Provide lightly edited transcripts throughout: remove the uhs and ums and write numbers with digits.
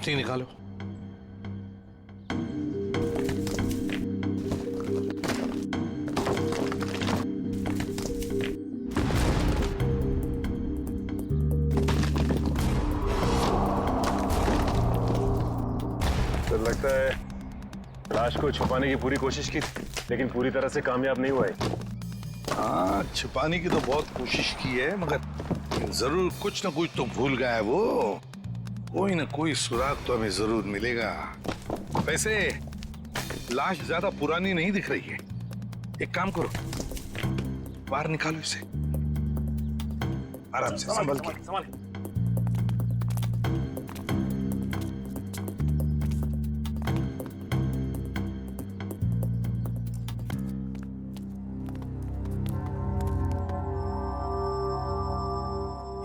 रोशनी निकालो। तो लगता है लाश को छुपाने की पूरी कोशिश की, लेकिन पूरी तरह से कामयाब नहीं हुआ है। हाँ, छुपाने की तो बहुत कोशिश की है, मगर जरूर कुछ ना कुछ तो भूल गया है वो। कोई ना कोई सुराग तो हमें जरूर मिलेगा। वैसे लाश ज्यादा पुरानी नहीं दिख रही है। एक काम करो, बाहर निकालो इसे आराम से, संभल के।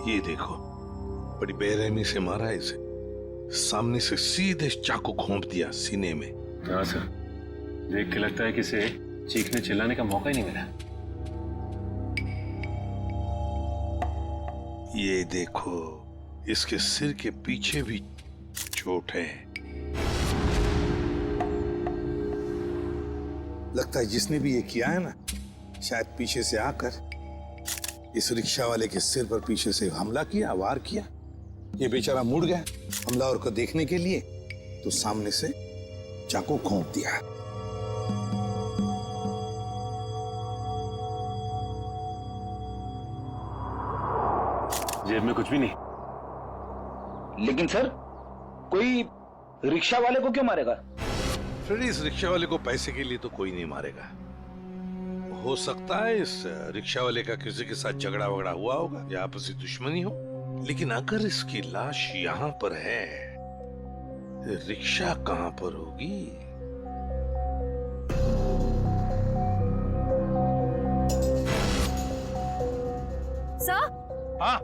ये देखो, बड़ी बेरहमी से मारा है इसे। सामने से सीधे चाकू घोंप दिया सीने में। हाँ सर, देख के लगता है कि इसे चीखने चिल्लाने का मौका ही नहीं मिला। ये देखो, इसके सिर के पीछे भी चोट है। लगता है जिसने भी ये किया है ना, शायद पीछे से आकर इस रिक्शा वाले के सिर पर पीछे से हमला किया, वार किया। ये बेचारा मुड़ गया हमलावर को देखने के लिए, तो सामने से चाकू घोंप दिया। जेब में कुछ भी नहीं। लेकिन सर, कोई रिक्शा वाले को क्यों मारेगा? फिर इस रिक्शा वाले को पैसे के लिए तो कोई नहीं मारेगा। हो सकता है इस रिक्शा वाले का किसी के साथ झगड़ा वगड़ा हुआ होगा या आपसी दुश्मनी हो, लेकिन अगर इसकी लाश यहाँ पर है, रिक्शा कहाँ पर होगी? सर? हाँ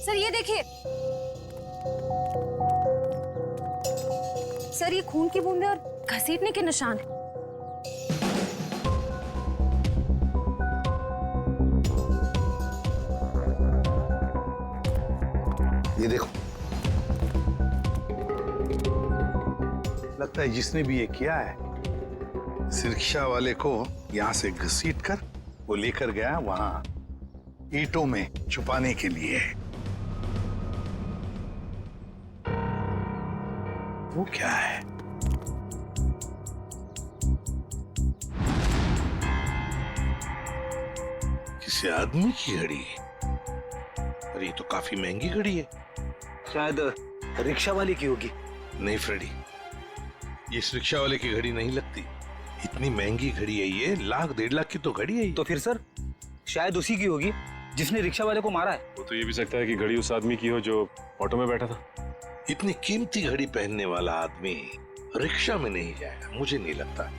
सर ये देखिए, सर ये खून की बूंदें और घसीटने के निशान हैं। ये देखो, लगता है जिसने भी ये किया है, इस रिक्शा वाले को यहां से घसीट कर वो लेकर गया वहां ईंटों में छुपाने के लिए। वो क्या है? किसी आदमी की घड़ी? अरे ये तो काफी महंगी घड़ी है। शायद रिक्शा वाले की होगी। नहीं फ्रेडी, ये इस रिक्शा वाले की घड़ी नहीं लगती। इतनी महंगी घड़ी है ये, 1,00,000-1.5 लाख की तो घड़ी है। तो फिर सर, शायद उसी की होगी जिसने रिक्शा वाले को मारा है। वो तो ये भी सकता है कि घड़ी उस आदमी की हो जो ऑटो में बैठा था। इतनी कीमती घड़ी पहनने वाला आदमी रिक्शा में नहीं जाएगा, मुझे नहीं लगता।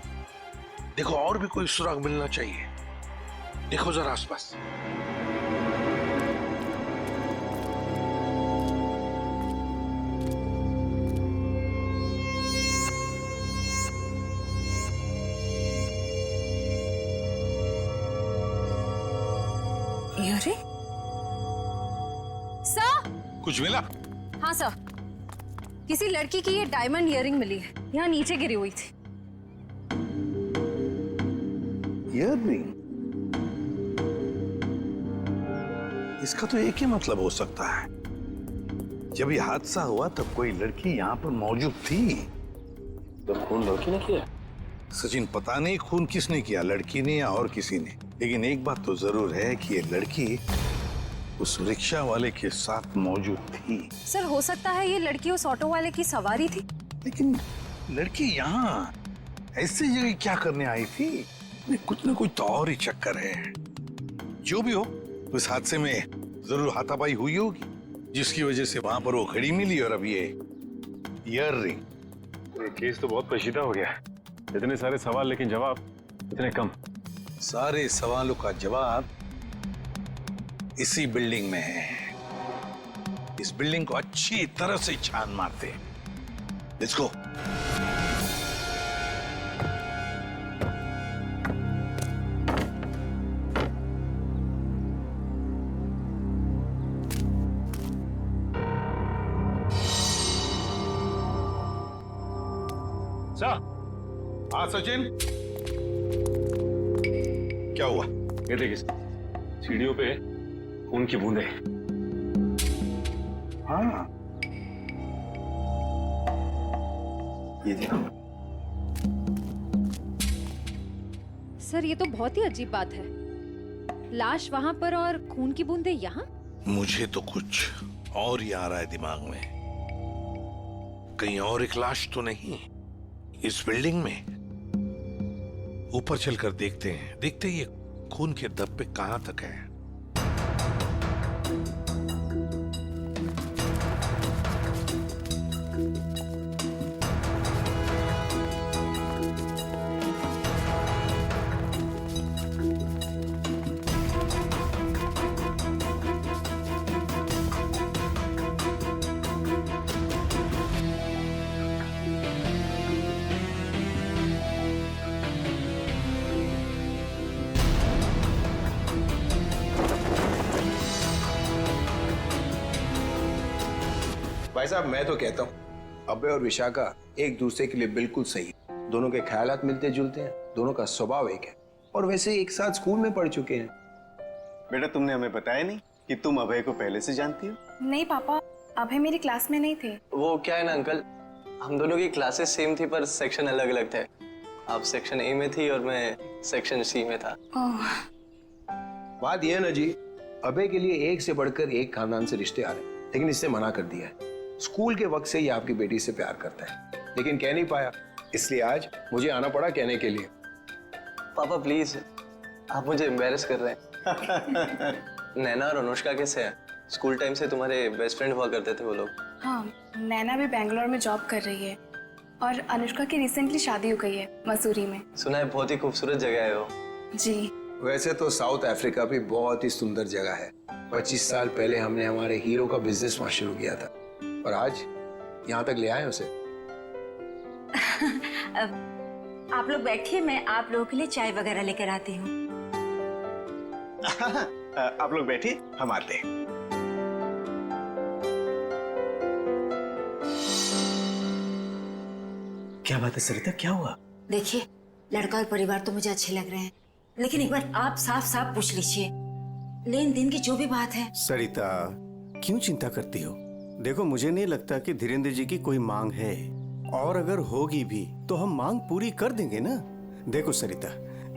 देखो और भी कोई सुराग मिलना चाहिए, देखो जरा आसपास। अरे सर, कुछ मिला? हाँ सर, किसी लड़की की ये डायमंड इयररिंग मिली है, यहाँ नीचे गिरी हुई थी। इयररिंग? इसका तो एक ही मतलब हो सकता है, जब ये हादसा हुआ तब कोई लड़की यहाँ पर मौजूद थी। तो खून लड़की ने किया? सचिन, पता नहीं खून किसने किया, लड़की ने या और किसी ने, लेकिन एक बात तो जरूर है कि ये लड़की उस रिक्शा वाले के साथ मौजूद थी। सर हो सकता है ये लड़की उस ऑटो वाले की सवारी थी। लेकिन लड़की यहाँ ऐसी जगह क्या करने आई थी? कुछ न कुछ तो और ही चक्कर है। जो भी हो, उस हादसे में जरूर हाथापाई हुई होगी, जिसकी वजह से वहां पर वो घड़ी मिली और अब ये इयररिंग। ये केस तो बहुत पेचीदा हो गया। इतने सारे सवाल लेकिन जवाब इतने कम। सारे सवालों का जवाब इसी बिल्डिंग में है। इस बिल्डिंग को अच्छी तरह से छान मारते हैं। Let's go. हाँ सचिन, क्या हुआ? ये देखिए सीढ़ियों पे खून की बूंदें। हाँ, ये देखो। सर ये तो बहुत ही अजीब बात है। लाश वहां पर और खून की बूंदें यहाँ। मुझे तो कुछ और ही आ रहा है दिमाग में। कहीं और एक लाश तो नहीं इस बिल्डिंग में? ऊपर चलकर देखते हैं, देखते ही ये खून के धब्बे कहां तक है। भाई साहब, मैं तो कहता हूँ अभय और विशाखा एक दूसरे के लिए बिल्कुल सही है। दोनों के ख्यालात मिलते जुलते हैं, दोनों का स्वभाव एक है और वैसे एक साथ स्कूल में पढ़ चुके हैं। बेटा, तुमने हमें बताया नहीं कि तुम अभय को पहले से जानती हो? नहीं पापा, अभय मेरी क्लास में नहीं थे। वो क्या है ना अंकल, हम दोनों की क्लासेस सेम थी पर सेक्शन अलग अलग थे। आप सेक्शन ए में थी और मैं सेक्शन सी में था। बात यह है ना जी, अभय के लिए एक से बढ़कर एक खानदान से रिश्ते आ रहे हैं, लेकिन इससे मना कर दिया है। स्कूल के वक्त से ही आपकी बेटी से प्यार करता है, लेकिन कह नहीं पाया, इसलिए आज मुझे आना पड़ा कहने के लिए। पापा प्लीज, आप मुझे एम्बैरेस कर रहे हैं। नैना और अनुष्का कैसे हैं? स्कूल टाइम से तुम्हारे बेस्ट फ्रेंड हुआ करते थे वो लोग। हाँ, नैना भी बेंगलोर में जॉब कर रही है और अनुष्का की रिसेंटली शादी हो गई है मसूरी में। सुना है बहुत ही खूबसूरत जगह है वो। जी। वैसे तो साउथ अफ्रीका भी बहुत ही सुंदर जगह है। 25 साल पहले हमने हमारे हीरो का बिजनेस वहां शुरू किया था और आज यहाँ तक ले आए उसे। आप लोग बैठिए, मैं आप लोगों के लिए चाय वगैरह लेकर आती हूँ। आप लोग बैठिए, हम आते हैं। क्या बात है सरिता, क्या हुआ? देखिए, लड़का और परिवार तो मुझे अच्छे लग रहे हैं, लेकिन एक बार आप साफ साफ पूछ लीजिए, लेन देन की जो भी बात है। सरिता, क्यों चिंता करती हो? देखो, मुझे नहीं लगता कि धीरेन्द्र जी की कोई मांग है, और अगर होगी भी तो हम मांग पूरी कर देंगे ना। देखो सरिता,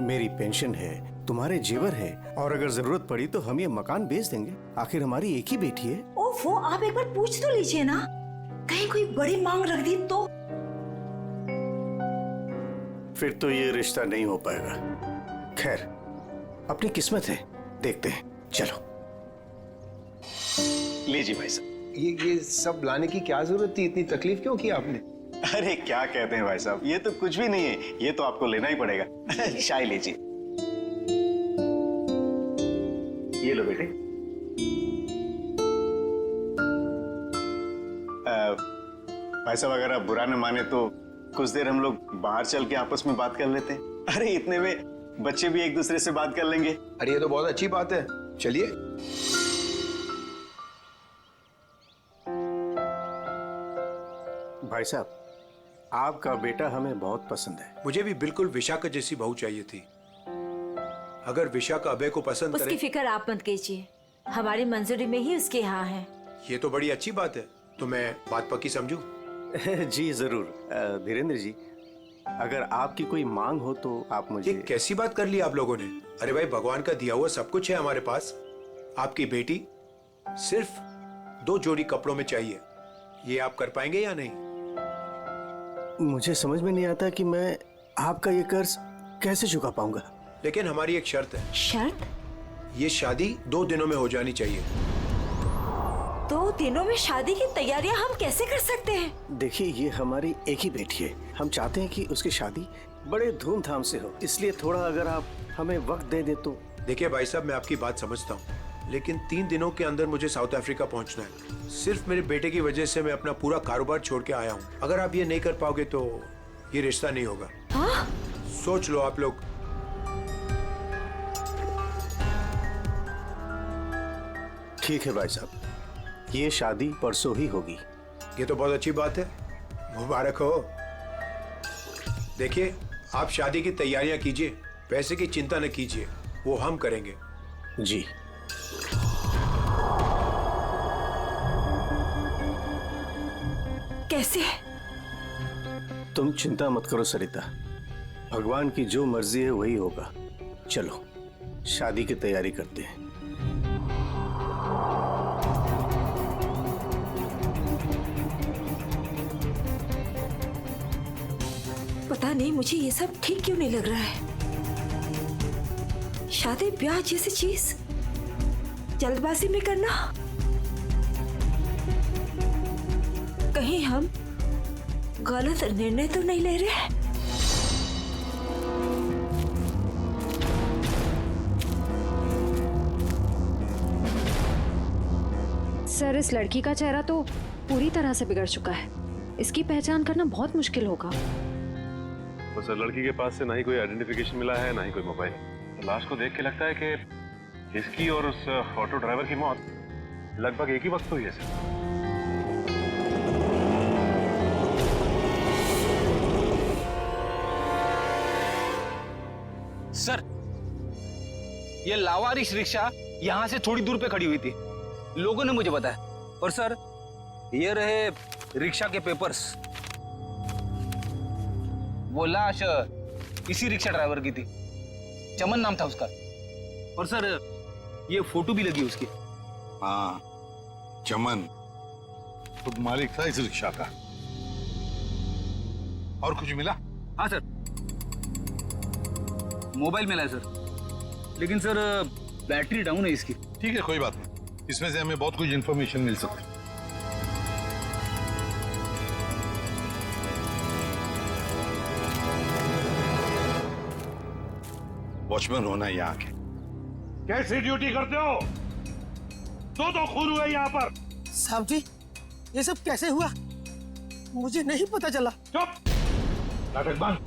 मेरी पेंशन है, तुम्हारे जेवर है, और अगर जरूरत पड़ी तो हम ये मकान बेच देंगे। आखिर हमारी एक ही बेटी है। ओफो, आप एक बार पूछ तो लीजिए ना, कहीं कोई बड़ी मांग रख दी तो। फिर तो ये रिश्ता नहीं हो पाएगा। खैर, अपनी किस्मत है, देखते हैं। चलो लीजिए भाई साहब। ये सब लाने की क्या जरूरत थी? इतनी तकलीफ क्यों की आपने? अरे क्या कहते हैं भाई साहब, ये तो कुछ भी नहीं है, ये तो आपको लेना ही पड़ेगा। चाय लीजिए। ये लो बेटे। भाई साहब, अगर आप बुरा न माने तो कुछ देर हम लोग बाहर चल के आपस में बात कर लेते हैं। अरे इतने में बच्चे भी एक दूसरे से बात कर लेंगे। अरे ये तो बहुत अच्छी बात है, चलिए। भाई साहब, आपका बेटा हमें बहुत पसंद है। मुझे भी बिल्कुल विशाखा जैसी बहू चाहिए थी। अगर विशाखा अभय को पसंद उसकी करे। फिक्र आप मत कीजिए, हमारी मंजूरी में ही उसके यहाँ है। ये तो बड़ी अच्छी बात है, तो मैं बात पक्की समझूं? जी जरूर। धीरेन्द्र जी, अगर आपकी कोई मांग हो तो आप मुझे। ये कैसी बात कर ली आप लोगों ने? अरे भाई, भगवान का दिया हुआ सब कुछ है हमारे पास। आपकी बेटी सिर्फ 2 जोड़ी कपड़ों में चाहिए, ये आप कर पाएंगे या नहीं? मुझे समझ में नहीं आता कि मैं आपका ये कर्ज कैसे चुका पाऊंगा। लेकिन हमारी एक शर्त है। शर्त? ये शादी 2 दिनों में हो जानी चाहिए। 2 दिनों में शादी की तैयारियां हम कैसे कर सकते हैं? देखिए, ये हमारी एक ही बेटी है, हम चाहते हैं कि उसकी शादी बड़े धूमधाम से हो, इसलिए थोड़ा अगर आप हमें वक्त दे दे तो। देखिए भाई साहब, मैं आपकी बात समझता हूँ, लेकिन 3 दिनों के अंदर मुझे साउथ अफ्रीका पहुंचना है। सिर्फ मेरे बेटे की वजह से मैं अपना पूरा कारोबार छोड़ के आया हूँ। अगर आप ये नहीं कर पाओगे तो ये रिश्ता नहीं होगा। हाँ? सोच लो आप लोग। ठीक है भाई साहब, ये शादी परसों ही होगी। ये तो बहुत अच्छी बात है, मुबारक हो। देखिए, आप शादी की तैयारियां कीजिए, पैसे की चिंता न कीजिए, वो हम करेंगे। जी। कैसे? तुम चिंता मत करो सरिता, भगवान की जो मर्जी है वही होगा। चलो शादी की तैयारी करते हैं। पता नहीं मुझे ये सब ठीक क्यों नहीं लग रहा है। शादी ब्याह जैसी चीज जल्दबाजी में करना, कहीं हम गलत निर्णय तो नहीं ले रहे? सर इस लड़की का चेहरा तो पूरी तरह से बिगड़ चुका है, इसकी पहचान करना बहुत मुश्किल होगा। तो सर लड़की के पास से ना ही कोई आइडेंटिफिकेशन मिला है ना ही कोई मोबाइल। तो लाश को देख के लगता है कि इसकी और उस ऑटो ड्राइवर की मौत लगभग एक ही वक्त हुई है सर। सर ये लावारिश रिक्शा यहाँ से थोड़ी दूर पे खड़ी हुई थी, लोगों ने मुझे बताया। और सर ये रहे रिक्शा के पेपर्स, वो लाश इसी रिक्शा ड्राइवर की थी, चमन नाम था उसका। और सर ये फोटो भी लगी उसकी। हाँ चमन खुद मालिक था इस रिक्शा का। और कुछ मिला? हाँ सर मोबाइल मिला है सर, लेकिन सर बैटरी डाउन है इसकी। ठीक है कोई बात नहीं, इसमें से हमें बहुत कुछ इंफॉर्मेशन मिल सकती है। वॉचमैन होना यहाँ के। कैसी ड्यूटी करते हो? दो खून हुए यहाँ पर। साहब जी ये सब कैसे हुआ, मुझे नहीं पता चला। चुप, नाटक बंद।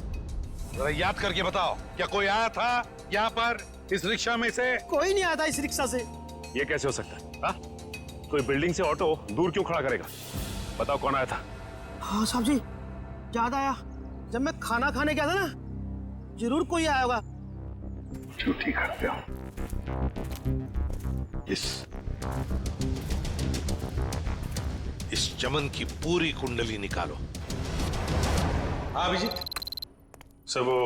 जरा याद करके बताओ, क्या कोई आया था यहाँ पर इस रिक्शा में से? कोई नहीं आया था इस रिक्शा से। ये कैसे हो सकता है? हा? कोई बिल्डिंग से ऑटो दूर क्यों खड़ा करेगा? बताओ कौन आया था? हाँ साहब जी याद आया, जब मैं खाना खाने गया था ना, जरूर कोई आया होगा। झूठी करते हो। इस चमन की पूरी कुंडली निकालो। हाँ अभिजीत। सर वो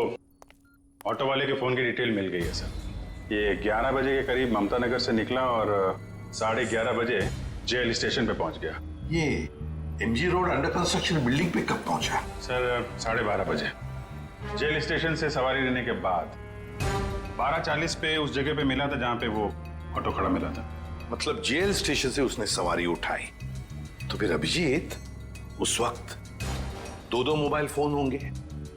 ऑटो वाले के फोन की डिटेल मिल गई है सर। ये 11 बजे के करीब ममता नगर से निकला और 11:30 बजे जेल स्टेशन पे पहुंच गया। ये MG road under construction building पे कब पहुंचा? सर 12:30 बजे जेल स्टेशन से सवारी लेने के बाद 12:40 पे उस जगह पे मिला था जहां पे वो ऑटो खड़ा मिला था। मतलब जेल स्टेशन से उसने सवारी उठाई, तो फिर अभिजीत उस वक्त दो मोबाइल फोन होंगे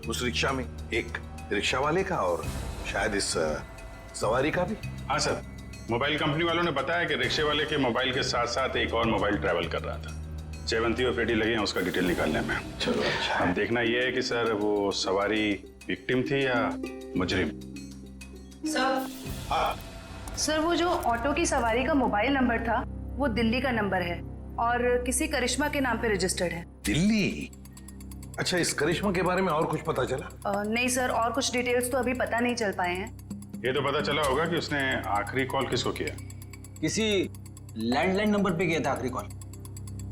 उस रिक्शा में, एक रिक्शा वाले का और शायद इस सवारी का भी। हाँ सर, मोबाइल कंपनी वालों ने बताया कि रिक्शे वाले के मोबाइल के साथ साथ एक और मोबाइल ट्रैवल कर रहा था। जयवंती और पेटी लगे हैं उसका डिटेल निकालने में। चलो अच्छा है। अब देखना यह है कि सर वो सवारी विक्टिम थी या मुजरिम। सर हाँ सर वो जो ऑटो की सवारी का मोबाइल नंबर था वो दिल्ली का नंबर है और किसी करिश्मा के नाम पे रजिस्टर्ड है। दिल्ली? अच्छा, इस करिश्मा के बारे में और कुछ पता चला? नहीं सर, और कुछ डिटेल्स तो अभी पता नहीं चल पाए हैं। ये तो पता चला होगा कि उसने आखिरी कॉल किसको किया। किसी लैंडलाइन नंबर पे किया था आखिरी कॉल।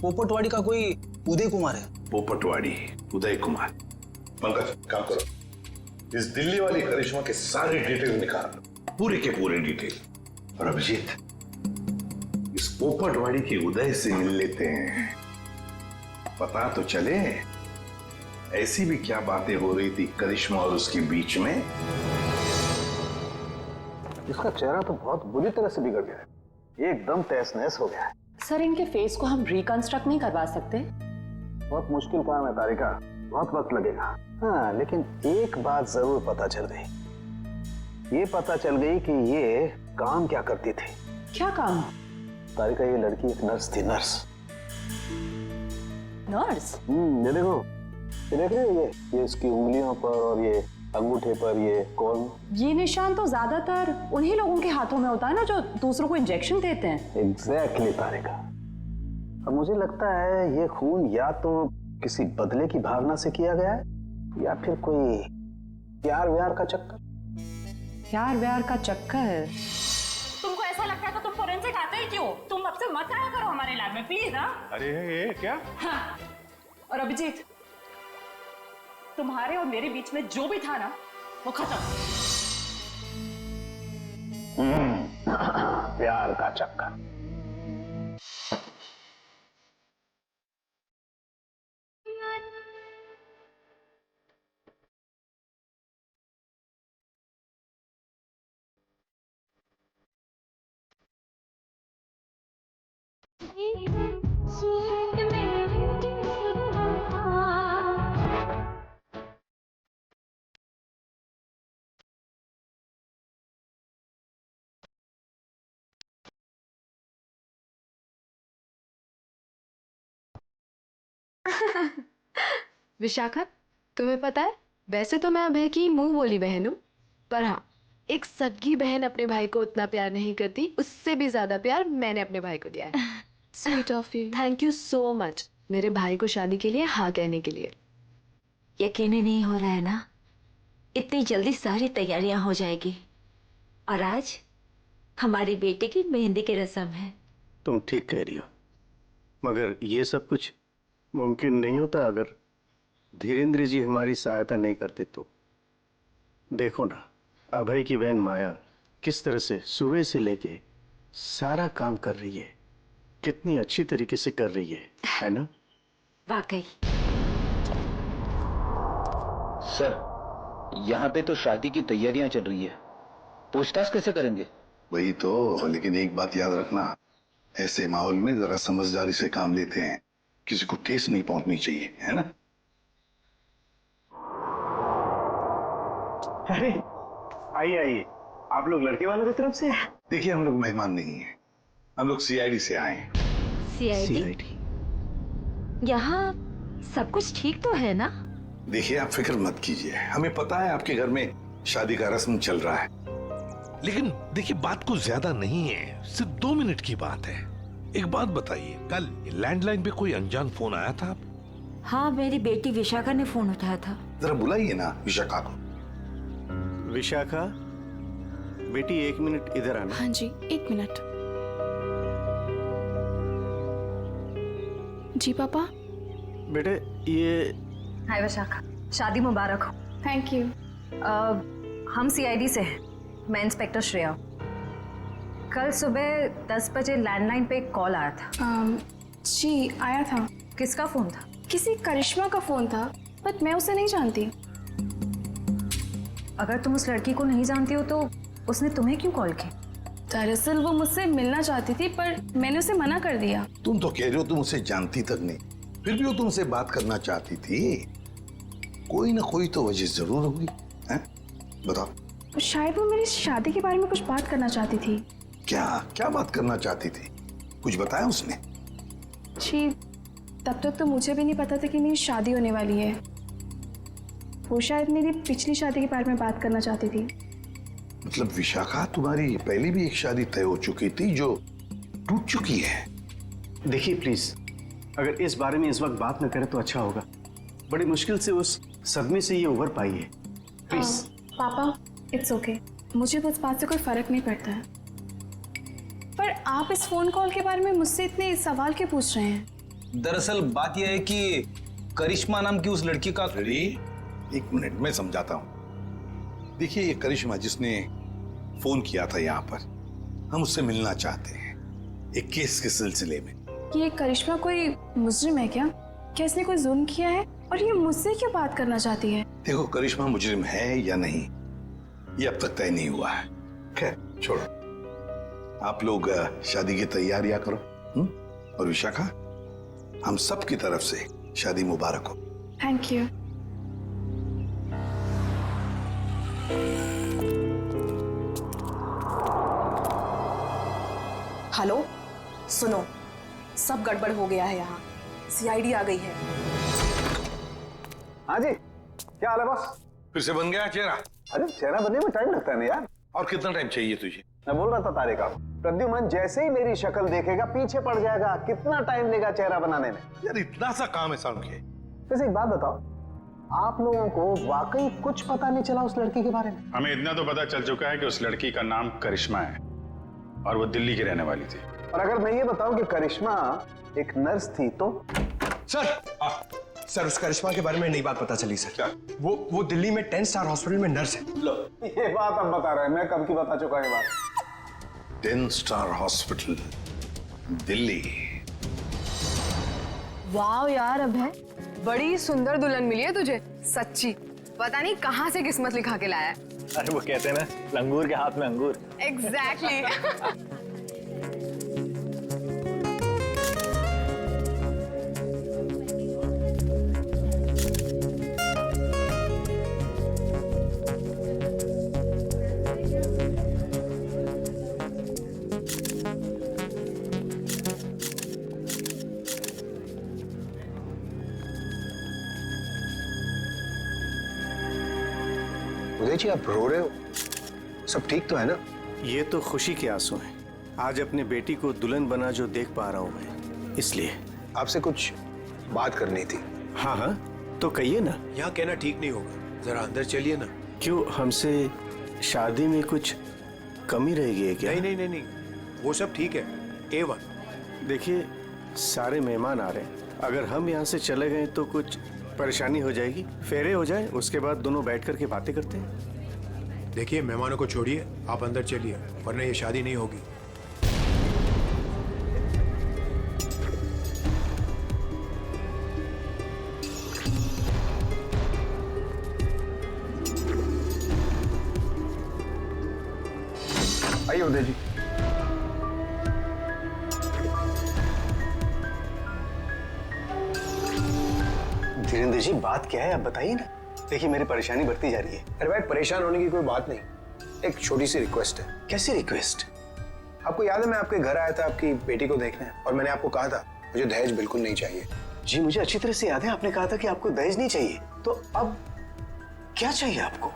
पोपटवाड़ी का कोई उदय कुमार है। पोपटवाड़ी उदय कुमार। पंकज काम करो, इस दिल्ली वाली करिश्मा के सारे डिटेल निकाल, पूरे के पूरे डिटेल। और अभिजीत इस पोपटवाड़ी के उदय से मिल लेते हैं, पता तो चले ऐसी भी क्या बातें हो रही थी करिश्मा और उसके बीच में। इसका चेहरा तो बहुत बुरी तरह से बिगड़ गया है, एकदम तहस नहस हो गया है। सर इनके फेस को हम रिकंस्ट्रक्ट नहीं करवा सकते? बहुत मुश्किल काम है तारिका, बहुत वक्त लगेगा। हाँ लेकिन एक बात जरूर पता चल गई, ये पता चल गई कि ये काम क्या करती थी। क्या काम? तारिका ये लड़की एक नर्स थी, नर्स। नर्स? ये देखो, ये देख रहे हो, ये इसकी उंगलियों पर और ये अंगूठे पर ये कॉल। ये निशान तो ज्यादातर उन्हीं लोगों के हाथों में होता है ना जो दूसरों को इंजेक्शन देते हैं। एग्जैक्टली तारिका। अब मुझे लगता है ये खून या तो किसी बदले की भावना से किया गया है या फिर कोई प्यार व्यार का चक्कर? प्यार व्यार का चक्कर? तुमको ऐसा लगता है तो तुम फोरेंसिक आते ही क्यों? तुम अब से मत आया करो हमारे लैब में प्लीज। हाँ अरे ये क्या? हाँ। और अभिजीत, तुम्हारे और मेरे बीच में जो भी था ना वो खत्म। प्यार का चक्कर। विशाखा, तुम्हें पता है वैसे तो मैं अभय की मुंह बोली बहन हूँ, पर हाँ, एक सगी बहन अपने भाई को उतना प्यार नहीं करती, उससे भी ज्यादा प्यार मैंने अपने भाई को दिया है। Sweet of you. Thank you so much मेरे भाई को शादी के लिए हाँ कहने के लिए। यकीन ही नहीं हो रहा है ना, इतनी जल्दी सारी तैयारियां हो जाएगी। और आज हमारी बेटी की मेहंदी की रस्म है। तुम ठीक कह रही हो, मगर ये सब कुछ मुमकिन नहीं होता अगर धीरेन्द्र जी हमारी सहायता नहीं करते तो। देखो ना, अभय की बहन माया किस तरह से सुबह से लेके सारा काम कर रही है, कितनी अच्छी तरीके से कर रही है ना? वाकई। सर, यहाँ पे तो शादी की तैयारियां चल रही है, पूछताछ कैसे करेंगे? वही तो, लेकिन एक बात याद रखना, ऐसे माहौल में जरा समझदारी से काम लेते हैं, किसी को ठेस नहीं पहुंचनी चाहिए, है ना? अरे आइए आइए, आप लोग लड़के वालों की तरफ से? देखिए, हम लोग मेहमान नहीं हैं, हम लोग सीआईडी से आए हैं। सीआईडी? यहाँ सब कुछ ठीक तो है ना? देखिए, आप फिक्र मत कीजिए, हमें पता है आपके घर में शादी का रस्म चल रहा है, लेकिन देखिए बात कुछ ज्यादा नहीं है, सिर्फ 2 मिनट की बात है। एक बात बताइए, कल लैंडलाइन पे कोई अनजान फोन आया था? हाँ, मेरी बेटी विशाखा ने फोन उठाया था। जरा बुलाइए ना विशाखा को। विशाखा बेटी, 1 मिनट इधर आना। हाँ जी, 1 मिनट। जी पापा। बेटे ये। हाय विशाखा, शादी मुबारक हो। Thank you. हम सीआईडी से हैं, मैं इंस्पेक्टर श्रेया। कल सुबह 10 बजे लैंडलाइन पे एक कॉल आया था। जी आया था। किसका फोन था? किसी करिश्मा का फोन था, बट मैं उसे नहीं जानती। अगर तुम उस लड़की को नहीं जानती हो तो उसने तुम्हें क्यों कॉल की? दरअसल वो मुझसे मिलना चाहती थी, पर मैंने उसे मना कर दिया। तुम तो कह रहे हो तुम उसे जानती तक नहीं, फिर भी वो तुमसे बात करना चाहती थी। कोई ना कोई तो वजह जरूर होगी, हैं? बताओ। शायद वो मेरी शादी के बारे में कुछ बात करना चाहती थी। क्या क्या बात करना चाहती थी? कुछ बताया उसने? जी, तब तक तो मुझे भी नहीं पता था कि मेरी शादी होने वाली है। वो शायद मेरी पिछली शादी के बारे में बात करना चाहती थी। मतलब विशाखा, तुम्हारी पहले भी एक शादी तय हो चुकी थी जो टूट चुकी है। देखिए प्लीज, अगर इस बारे में इस वक्त बात न करें तो अच्छा होगा। बड़ी मुश्किल से उस सदमे से ये उभर पाई है। प्लीज। पापा, इट्स ओके, मुझे उस बात से कोई फर्क नहीं पड़ता है। पर आप इस फोन कॉल के बारे में मुझसे इतने सवाल क्यों पूछ रहे हैं? दरअसल बात यह है कि करिश्मा नाम की उस लड़की का। एक मिनट में समझाता हूं। देखिए, ये करिश्मा जिसने फोन किया था यहाँ पर, हम उससे मिलना चाहते हैं एक केस के सिलसिले में। ये करिश्मा कोई मुजरिम है क्या? क्या इसने कोई जुल्म किया है और ये मुझसे क्यों बात करना चाहती है? देखो, करिश्मा मुजरिम है या नहीं ये अब तक तय नहीं हुआ है। खैर छोड़ो, आप लोग शादी की तैयारियां करो। और विशाखा, हम सब की तरफ से शादी मुबारक हो। Thank you. हेलो, सुनो, सब गड़बड़ हो गया है यहाँ। सीआईडी आ गई है। हाँ जी, क्या हाल है बॉस? फिर से बन गया चेहरा? अरे चेहरा बनने में टाइम लगता है ना यार। और कितना टाइम चाहिए तुझे? मैं बोल रहा था तारे का, प्रद्युमन जैसे ही मेरी शक्ल देखेगा पीछे पड़ जाएगा। कितना टाइम लेगा चेहरा बनाने में? यार इतना सा काम है साउंड के। वैसे एक बात बताओ, आप लोगों को वाकई कुछ पता नहीं चला उस लड़की के बारे में? हमें इतना तो पता चल चुका है कि उस लड़की का नाम करिश्मा है और वो दिल्ली की रहने वाली थी। और अगर मैं ये बताऊं कि करिश्मा एक नर्स थी तो? सर उस करिश्मा के बारे में नई बात पता चली सर। क्या? वो दिल्ली में 10 स्टार हॉस्पिटल में नर्स है। लो, ये बात अब बता रहे हैं, मैं कब की बता चुका ये बात। 10 स्टार हॉस्पिटल दिल्ली। वाह यार अभय, बड़ी सुंदर दुल्हन मिली है तुझे, सच्ची। पता नहीं कहाँ से किस्मत लिखा के लाया है। अरे वो कहते हैं ना, लंगूर के हाथ में अंगूर। एग्जैक्टली। उदय जी आप रो रहे हो, सब ठीक तो है ना? ये तो खुशी के आंसू हैं। आज अपने बेटी को दुल्हन बना जो देख पा रहा हूं मैं, इसलिए। आपसे कुछ बात करनी थी। हाँ हाँ, तो कहिए ना। यहाँ कहना ठीक नहीं होगा, जरा अंदर चलिए ना। क्यों, हमसे शादी में कुछ कमी रहेगी क्या? नहीं नहीं नहीं, वो सब ठीक है, A1। देखिए, सारे मेहमान आ रहे हैं, अगर हम यहाँ से चले गए तो कुछ परेशानी हो जाएगी। फेरे हो जाए, उसके बाद दोनों बैठ करके बातें करते हैं। देखिए, मेहमानों को छोड़िए, आप अंदर चलिए, वरना ये शादी नहीं होगी। आइए उदय जी। धीरेन्द्र जी, बात क्या है आप बताइए ना। देखिए मेरी परेशानी बढ़ती जा रही है। अरे भाई, परेशान होने की कोई बात नहीं, एक छोटी सी रिक्वेस्ट है। कैसी रिक्वेस्ट? आपको याद है मैं आपके घर आया था आपकी बेटी को देखने, और मैंने आपको कहा था मुझे दहेज बिल्कुल नहीं चाहिए। जी मुझे अच्छी तरह से याद है, आपने कहा था कि आपको दहेज नहीं चाहिए। तो अब क्या चाहिए आपको?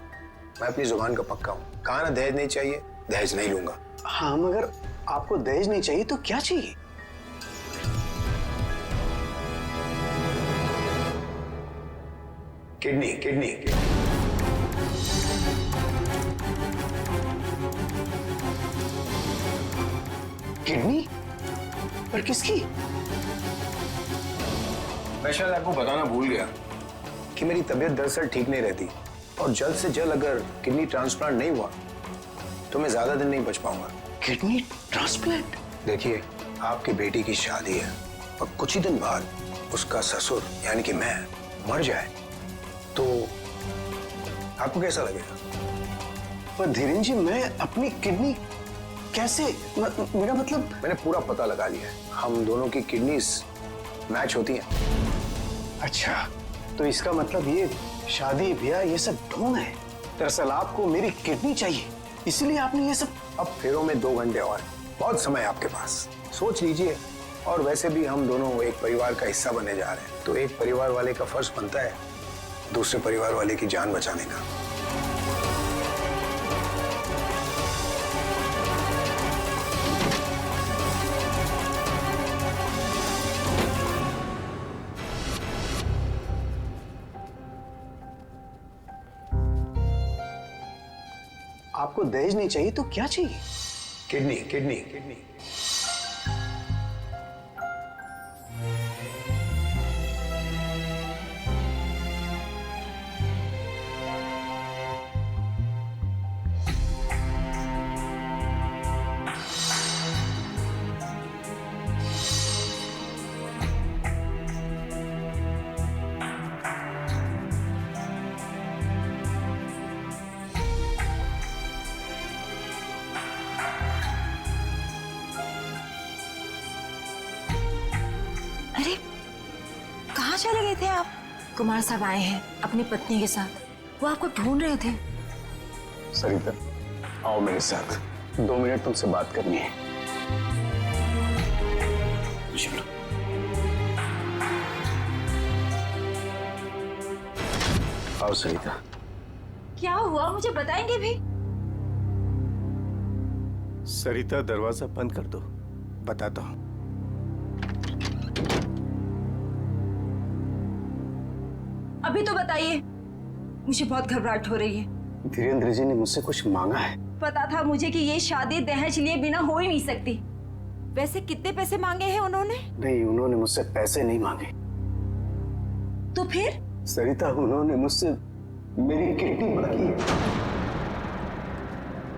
मैं अपनी जुबान का पक्का हूँ, कहा ना दहेज नहीं चाहिए, दहेज नहीं लूंगा। हाँ, मगर आपको दहेज नहीं चाहिए तो क्या चाहिए? Kidney kidney kidney? पर किसकी? मैं शायद आपको बताना भूल गया कि मेरी तबीयत दरअसल ठीक नहीं रहती, और जल्द से जल्द अगर किडनी ट्रांसप्लांट नहीं हुआ तो मैं ज्यादा दिन नहीं बच पाऊंगा। Kidney transplant? देखिए, आपकी बेटी की शादी है और कुछ ही दिन बाद उसका ससुर यानी कि मैं मर जाए तो आपको कैसा लगेगा? पर धीरेन्द्र जी, मैं अपनी किडनी कैसे, मेरा मतलब। मैंने पूरा पता लगा लिया है, हम दोनों की किडनीज मैच होती हैं। अच्छा, तो इसका मतलब ये शादी ब्याह ये सब ढोंग है। दरअसल आपको मेरी किडनी चाहिए, इसीलिए आपने ये सब। अब फेरों में 2 घंटे और, बहुत समय आपके पास, सोच लीजिए। और वैसे भी हम दोनों एक परिवार का हिस्सा बने जा रहे हैं, तो एक परिवार वाले का फर्ज बनता है दूसरे परिवार वाले की जान बचाने का। आपको दहेज नहीं चाहिए तो क्या चाहिए? Kidney kidney kidney. अरे कहाँ चले गए थे आप? कुमार साहब आए हैं अपनी पत्नी के साथ, वो आपको ढूंढ रहे थे। सरिता, आओ मेरे साथ, 2 मिनट तुमसे बात करनी है। चलो। आओ सरिता। क्या हुआ, मुझे बताएंगे भी? सरिता, दरवाजा बंद कर दो, बताता हूं। अभी तो बताइए, मुझे बहुत घबराहट हो रही है। धीरेन्द्र जी ने मुझसे कुछ मांगा है। पता था मुझे कि ये शादी दहेज लिए बिना हो ही नहीं सकती। वैसे कितने पैसे मांगे हैं उन्होंने? नहीं, उन्होंने मुझसे पैसे नहीं मांगे। तो फिर? सरिता, उन्होंने मुझसे मेरी किडनी मांगी है।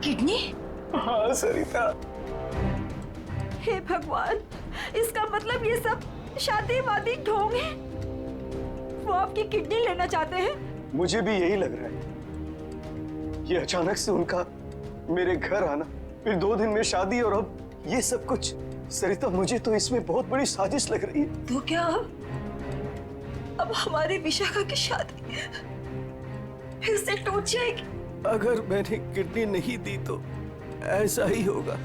किडनी? हाँ सरिता। हे भगवान, इसका मतलब ये सब शादी वादी ढोंग है। वो आपकी किडनी लेना चाहते हैं? मुझे भी यही लग रहा है। ये अचानक से उनका मेरे घर आना, फिर 2 दिन में शादी और अब ये सब कुछ। सरिता, मुझे तो इसमें बहुत बड़ी साजिश लग रही है। तो क्या अब हमारी विशाखा की शादी फिर से टूट जाएगी? अगर मैंने किडनी नहीं दी तो ऐसा ही होगा।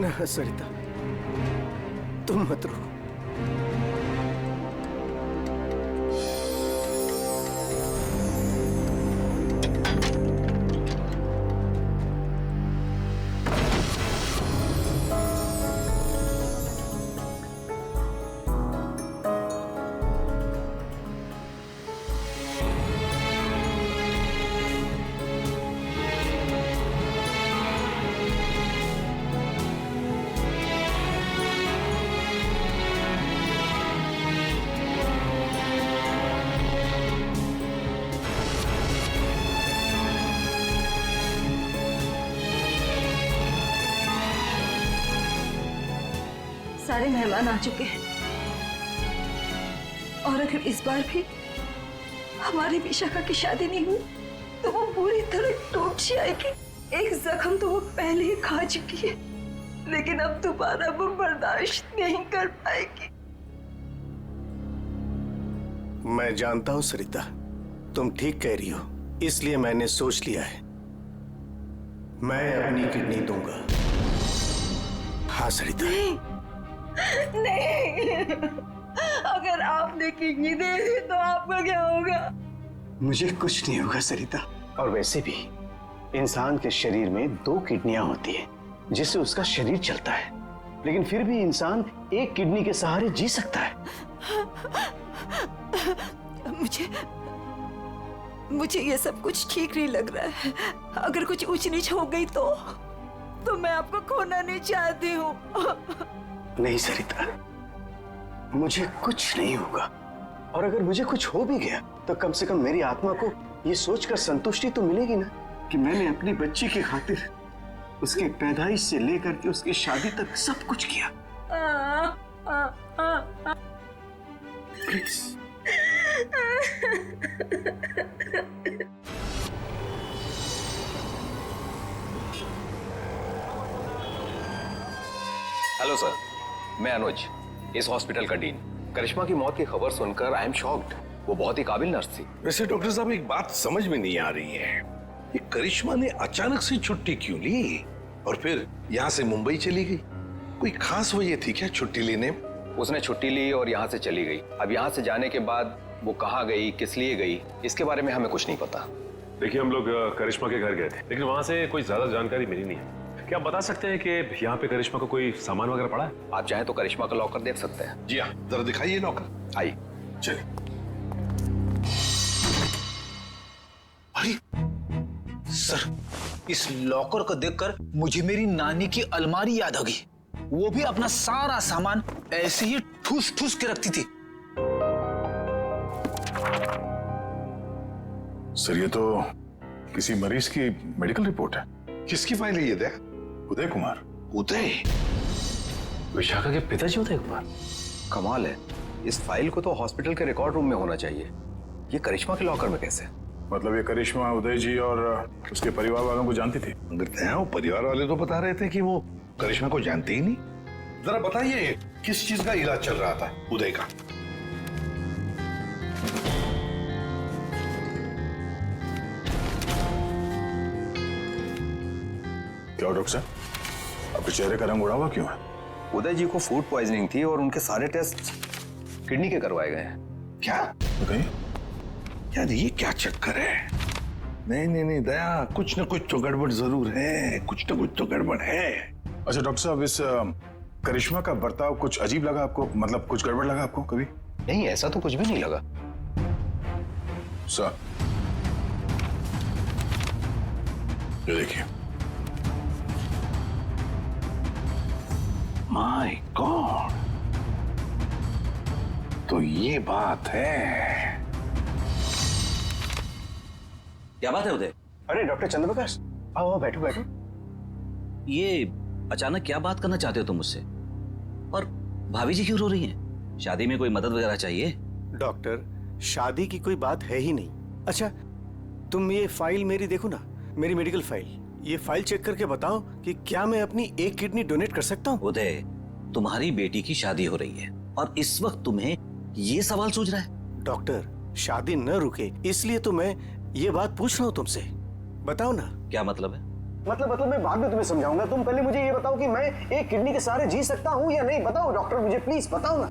ना सरिता, तुम मत रो। सारे मेहमान आ चुके हैं और अगर इस बार भी हमारी विशाखा की शादी नहीं हुई तो वो पूरी तरह टूट जाएगी। एक जख्म तो वो पहले ही खा चुकी है, लेकिन अब दोबारा वो बर्दाश्त नहीं कर पाएगी। मैं जानता हूं सरिता, तुम ठीक कह रही हो, इसलिए मैंने सोच लिया है, मैं अपनी किडनी दूंगा। हाँ सरिता। नहीं, अगर आपने किडनी दे दी तो आपका क्या होगा? मुझे कुछ नहीं होगा सरिता। और वैसे भी इंसान के शरीर में 2 किडनियां होती है जिससे उसका शरीर चलता है, लेकिन फिर भी इंसान एक किडनी के सहारे जी सकता है। मुझे ये सब कुछ ठीक नहीं लग रहा है। अगर कुछ ऊंच नीच हो गई तो मैं आपको खोना नहीं चाहती हूँ। नहीं सरिता, मुझे कुछ नहीं होगा, और अगर मुझे कुछ हो भी गया तो कम से कम मेरी आत्मा को ये सोचकर संतुष्टि तो मिलेगी ना कि मैंने अपनी बच्ची की खातिर उसके पैदाइश से लेकर के उसकी शादी तक सब कुछ किया। प्लीज। हेलो सर, मैं अनुज, इस हॉस्पिटल का डीन। करिश्मा की मौत की खबर सुनकर आई एम शॉक्ड। वो बहुत ही काबिल नर्स थी। वैसे डॉक्टर साहब, एक बात समझ में नहीं आ रही है, ये करिश्मा ने अचानक से छुट्टी क्यों ली और फिर यहाँ से मुंबई चली गई? कोई खास वजह थी क्या छुट्टी लेने? उसने छुट्टी ली और यहाँ से चली गई। अब यहाँ से जाने के बाद वो कहाँ गई, किस लिए गई, इसके बारे में हमें कुछ नहीं पता। देखिए, हम लोग करिश्मा के घर गए थे, लेकिन वहाँ से कोई ज्यादा जानकारी मिली नहीं है। क्या आप बता सकते हैं कि यहाँ पे करिश्मा को कोई सामान वगैरह पड़ा है? आप चाहें तो करिश्मा का लॉकर देख सकते हैं। जी हाँ, जरा दिखाइए लॉकर। आइए। चलिए। अरे सर, इस लॉकर को देखकर मुझे मेरी नानी की अलमारी याद आ गई। वो भी अपना सारा सामान ऐसे ही ठूस ठूस के रखती थी। सर, ये तो किसी मरीज की मेडिकल रिपोर्ट है। किसकी फाइल है ये? देख, उदय कुमार। उदय? विशाखा के पिताजी उदय कुमार? कमाल है, इस फाइल को तो हॉस्पिटल के रिकॉर्ड रूम में होना चाहिए। ये करिश्मा के लॉकर में कैसे? मतलब ये करिश्मा उदय जी और उसके परिवार वालों को जानती थी? वो परिवार वाले तो बता रहे थे कि वो करिश्मा को जानते ही नहीं। जरा बताइए, किस चीज का इलाज चल रहा था उदय का? क्या डॉक्टर साहब, आपके चेहरे का रंग उड़ा हुआ क्यों है? उदय जी को फूड पॉइजनिंग थी और उनके सारे टेस्ट किडनी के करवाए गए हैं। क्या? यार ये क्या चक्कर है? नहीं नहीं नहीं दया, कुछ न कुछ तो गड़बड़ जरूर है, कुछ न कुछ तो गड़बड़ है। अच्छा डॉक्टर साहब, इस करिश्मा का बर्ताव कुछ अजीब लगा आपको? मतलब कुछ गड़बड़ लगा आपको कभी? नहीं, ऐसा तो कुछ भी नहीं लगा। सर, ये देखिए। माय गॉड, तो ये बात है। क्या बात है उदय? अरे डॉक्टर चंद्रप्रकाश, आओ बैठो बैठो। ये अचानक क्या बात करना चाहते हो तुम मुझसे? और भाभी जी क्यों रो रही हैं? शादी में कोई मदद वगैरह चाहिए? डॉक्टर, शादी की कोई बात है ही नहीं। अच्छा, तुम ये फाइल मेरी देखो ना, मेरी मेडिकल फाइल। ये फाइल चेक करके बताओ कि क्या मैं अपनी एक किडनी डोनेट कर सकता हूँ? उदय, तुम्हारी बेटी की शादी हो रही है और इस वक्त तुम्हें ये सवाल सूझ रहा है? डॉक्टर, शादी न रुके इसलिए तो मैं ये बात पूछ रहा हूँ तुमसे। बताओ ना। क्या मतलब है? मतलब मैं बाद में तुम्हें समझाऊंगा। तुम पहले मुझे ये बताओ कि मैं एक किडनी के सहारे जी सकता हूँ या नहीं। बताओ डॉक्टर, मुझे प्लीज बताओ ना।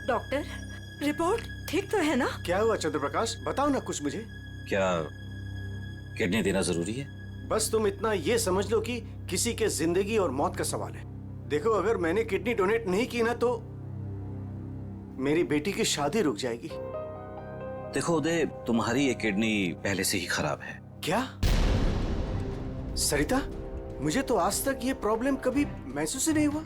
डॉक्टर, रिपोर्ट ठीक तो है ना? क्या हुआ चंद्रप्रकाश, बताओ ना कुछ मुझे। क्या किडनी देना जरूरी है? बस तुम इतना ये समझ लो कि किसी के जिंदगी और मौत का सवाल है। देखो, अगर मैंने किडनी डोनेट नहीं की ना तो मेरी बेटी की शादी रुक जाएगी। देखो उदय, तुम्हारी ये किडनी पहले से ही खराब है। क्या सरिता, मुझे तो आज तक ये प्रॉब्लम कभी महसूस ही नहीं हुआ।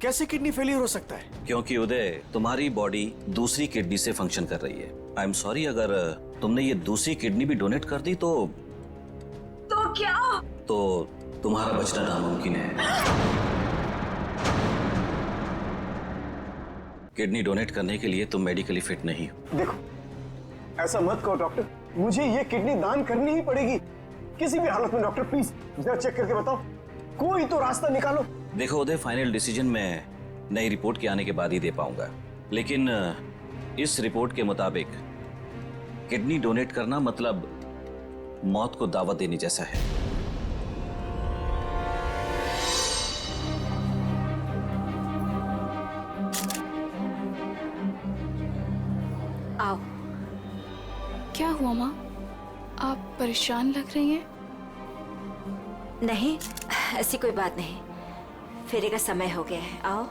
कैसे किडनी फेलियर हो सकता है? क्योंकि उदय, तुम्हारी बॉडी दूसरी किडनी से फंक्शन कर रही है। आई एम सॉरी, अगर तुमने ये दूसरी किडनी भी डोनेट कर दी तो क्या? तो तुम्हारा बचना नामुमकिन है। किडनी डोनेट करने के लिए तुम मेडिकली फिट नहीं हो। देखो, ऐसा मत कहो डॉक्टर, मुझे ये किडनी दान करनी ही पड़ेगी किसी भी हालत में। डॉक्टर प्लीज जरा चेक करके बताओ, कोई तो रास्ता निकालो। देखो उदय, फाइनल डिसीजन मैं नई रिपोर्ट के आने के बाद ही दे पाऊंगा, लेकिन इस रिपोर्ट के मुताबिक किडनी डोनेट करना मतलब मौत को दावत देने जैसा है। आओ। क्या हुआ माँ? आप परेशान लग रही हैं। नहीं, ऐसी कोई बात नहीं। फेरे का समय हो गया है, आओ।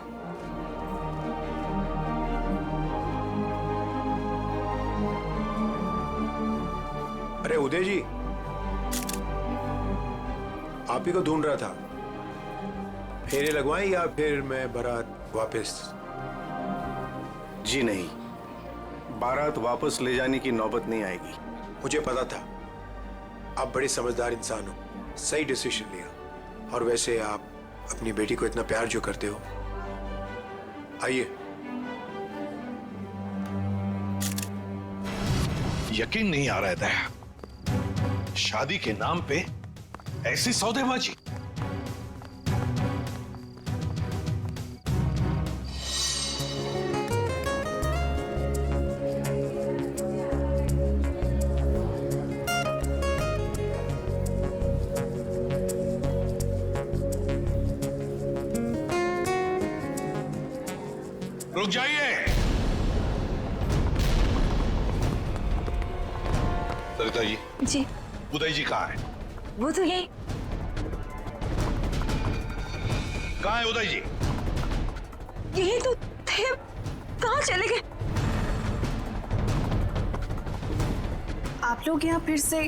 अरे उदय जी, आप ही को ढूंढ रहा था। फेरे लगवाएं या फिर मैं बारात वापस? जी नहीं, बारात वापस ले जाने की नौबत नहीं आएगी। मुझे पता था, आप बड़े समझदार इंसान हो, सही डिसीजन लिया। और वैसे आप अपनी बेटी को इतना प्यार जो करते हो, आइए। यकीन नहीं आ रहा है दया, शादी के नाम पे ऐसी सौदेबाजी। रुक जाइए। सरिता जी। जी। उदय जी कहाँ है? वो तो यही। कहाँ है उदय जी? यही तो थे, कहाँ चले गए? आप लोग यहाँ फिर से,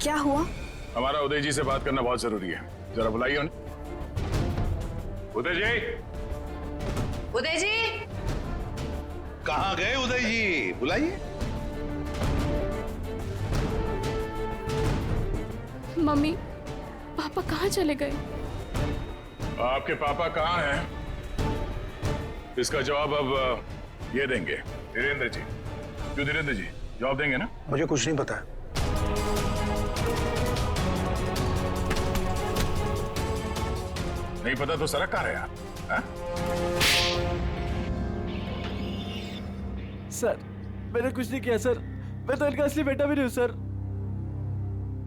क्या हुआ? हमारा उदय जी से बात करना बहुत जरूरी है, जरा बुलाइए उन्हें। उदय जी। उदय जी। कहाँ गए उदय जी? बुलाइए। मम्मी, पापा कहाँ चले गए? आपके पापा कहाँ हैं? इसका जवाब अब ये देंगे धीरेन्द्र जी। क्यों धीरेन्द्र जी, जवाब देंगे ना? मुझे कुछ नहीं पता। नहीं पता तो सड़क कहाँ रहे आप? सर, मैंने कुछ नहीं किया सर। मैं तो इनका असली बेटा भी नहीं हूँ सर।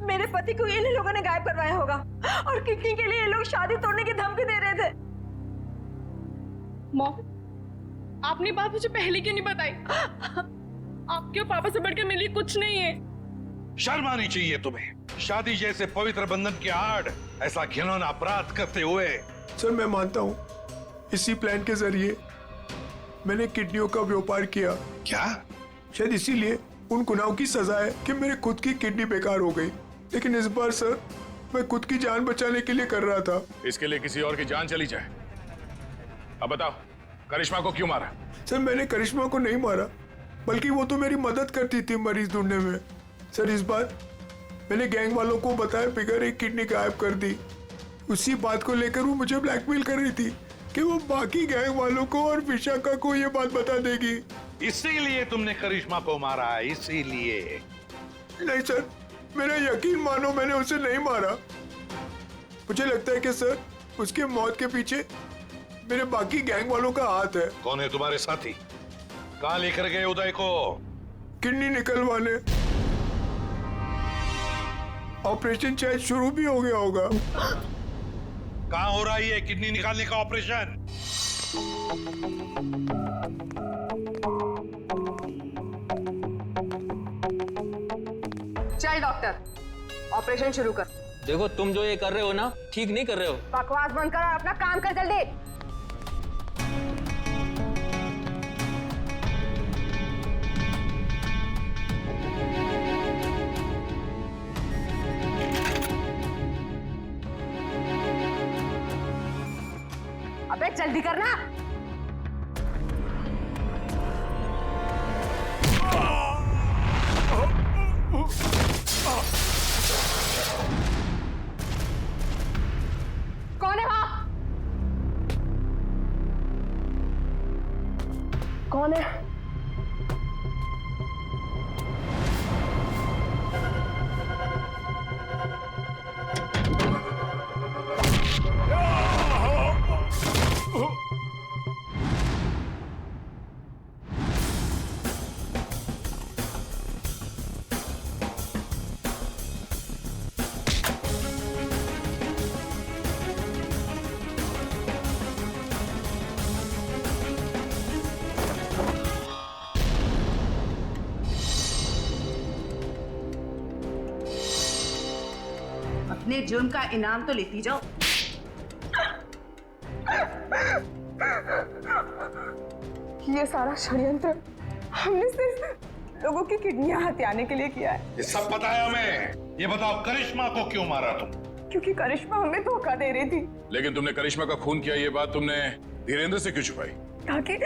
मेरे पति को इन लोगों ने गायब करवाया होगा और किडनी के लिए ये लोग शादी तोड़ने की धमकी दे रहे थे। मॉम, आपने बात मुझे पहले क्यों नहीं बताई? आपके और पापा से बढ़कर मेरे लिए कुछ नहीं है। शर्म आनी चाहिए तुम्हें। शादी जैसे पवित्र बंधन की आड़ ऐसा घिनौना अपराध करते हुए। सर मैं मानता हूँ इसी प्लान के जरिए मैंने किडनियों का व्यापार किया। क्या? शायद इसीलिए उन गुनाहों की सजा है कि मेरे खुद की किडनी बेकार हो गई। लेकिन इस बार सर मैं खुद की जान बचाने के लिए कर रहा था। इसके लिए किसी और की जान चली जाए। अब बताओ, करिश्मा को क्यों मारा? सर मैंने करिश्मा को नहीं मारा, बल्कि वो तो मेरी मदद करती थी मरीज ढूंढने में। सर इस बार मैंने गैंग वालों को बताया बिगैर एक किडनी गायब कर दी। उसी बात को लेकर वो मुझे ब्लैकमेल कर रही थी कि वो बाकी गैंग वालों को और विशाखा को ये बात बता देगी। इसीलिए तुमने करिश्मा को मारा? इसीलिए? नहीं सर, मेरा यकीन मानो, मैंने उसे नहीं मारा। मुझे लगता है कि सर उसके मौत के पीछे मेरे बाकी गैंग वालों का हाथ है। कौन है तुम्हारे साथी? कहाँ लेकर गए उदय को? किडनी निकलवाने। ऑपरेशन शायद शुरू भी हो गया होगा। कहाँ हो रहा है ये किडनी निकालने का ऑपरेशन? चल डॉक्टर, ऑपरेशन शुरू कर। देखो तुम जो ये कर रहे हो ना, ठीक नहीं कर रहे हो। बकवास बंद कर और अपना काम कर जल्दी। अबे जल्दी करना। कौन है वहां? कौन है? अपने जुर्म का इनाम तो लेती जाओ। ये सारा षड्यंत्र हमने सिर्फ लोगों की किडनियां हथियाने के लिए किया है। ये सब पता है हमें। ये बताओ करिश्मा को क्यों मारा तुम? क्योंकि करिश्मा हमें धोखा दे रही थी। लेकिन तुमने करिश्मा का खून किया, ये बात तुमने धीरेन्द्र से क्यों छुपाई? ताकि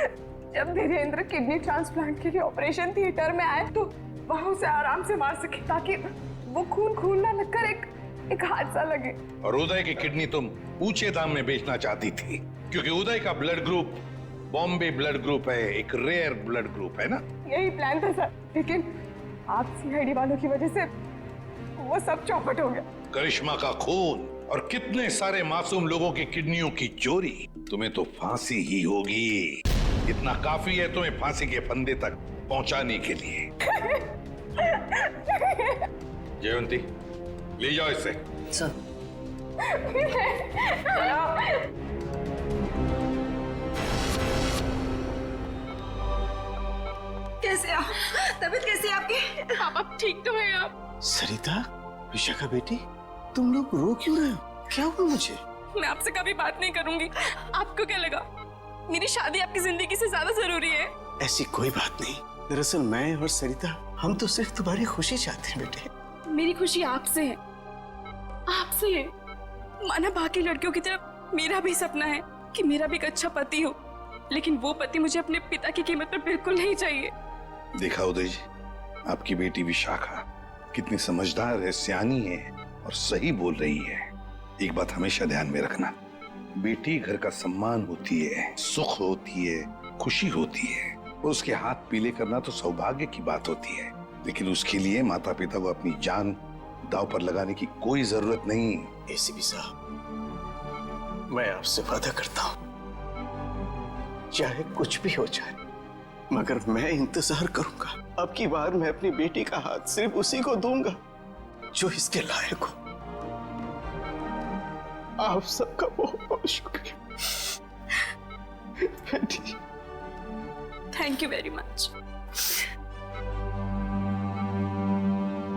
जब धीरेन्द्र किडनी ट्रांसप्लांट के लिए ऑपरेशन थिएटर में आए तो वहां उसे आराम से मार सके, ताकि वो खून ना लगकर एक हादसा लगे। और उदय की किडनी तुम ऊंचे दाम में बेचना चाहती थी, क्योंकि उदय का blood group Bombay blood group है, एक रेयर ब्लड ग्रुप है ना? यही प्लान था सर, लेकिन आप सीआईडी वालों की वजह से वो सब चौपट हो गया। करिश्मा का खून और कितने सारे मासूम लोगों की किडनियों की चोरी, तुम्हें तो फांसी ही होगी। इतना काफी है तुम्हें फांसी के फंदे तक पहुंचाने के लिए। जयवंती, ले जाओ इसे। सर। कैसे आप? तबीयत कैसी है आपकी? आप ठीक तो है आप? सरिता, विशाखा बेटी, तुम लोग रो क्यों रहे हो? क्या हुआ मुझे? मैं आपसे कभी बात नहीं करूंगी। आपको क्या लगा मेरी शादी आपकी जिंदगी से ज्यादा जरूरी है? ऐसी कोई बात नहीं। दरअसल मैं और सरिता, हम तो सिर्फ तुम्हारी खुशी चाहते हैं बेटे। मेरी खुशी आपसे है, आपसे है। माना बाकी लड़कियों की तरह मेरा भी सपना है कि मेरा भी एक अच्छा पति हो, लेकिन वो पति मुझे अपने पिता की कीमत पर बिल्कुल नहीं चाहिए। देखा उदय जी, आपकी बेटी विशाखा कितनी समझदार है, सियानी है और सही बोल रही है। एक बात हमेशा ध्यान में रखना, बेटी घर का सम्मान होती है, सुख होती है, खुशी होती है। उसके हाथ पीले करना तो सौभाग्य की बात होती है, लेकिन उसके लिए माता पिता को अपनी जान दांव पर लगाने की कोई जरूरत नहीं। एसीपी साहब, मैं आपसे वादा करता हूं, चाहे कुछ भी हो जाए, मगर मैं इंतजार करूंगा। अब की बार मैं अपनी बेटी का हाथ सिर्फ उसी को दूंगा जो इसके लायक हो। आप सबका बहुत बहुत शुक्रिया बेटी। Thank you very much.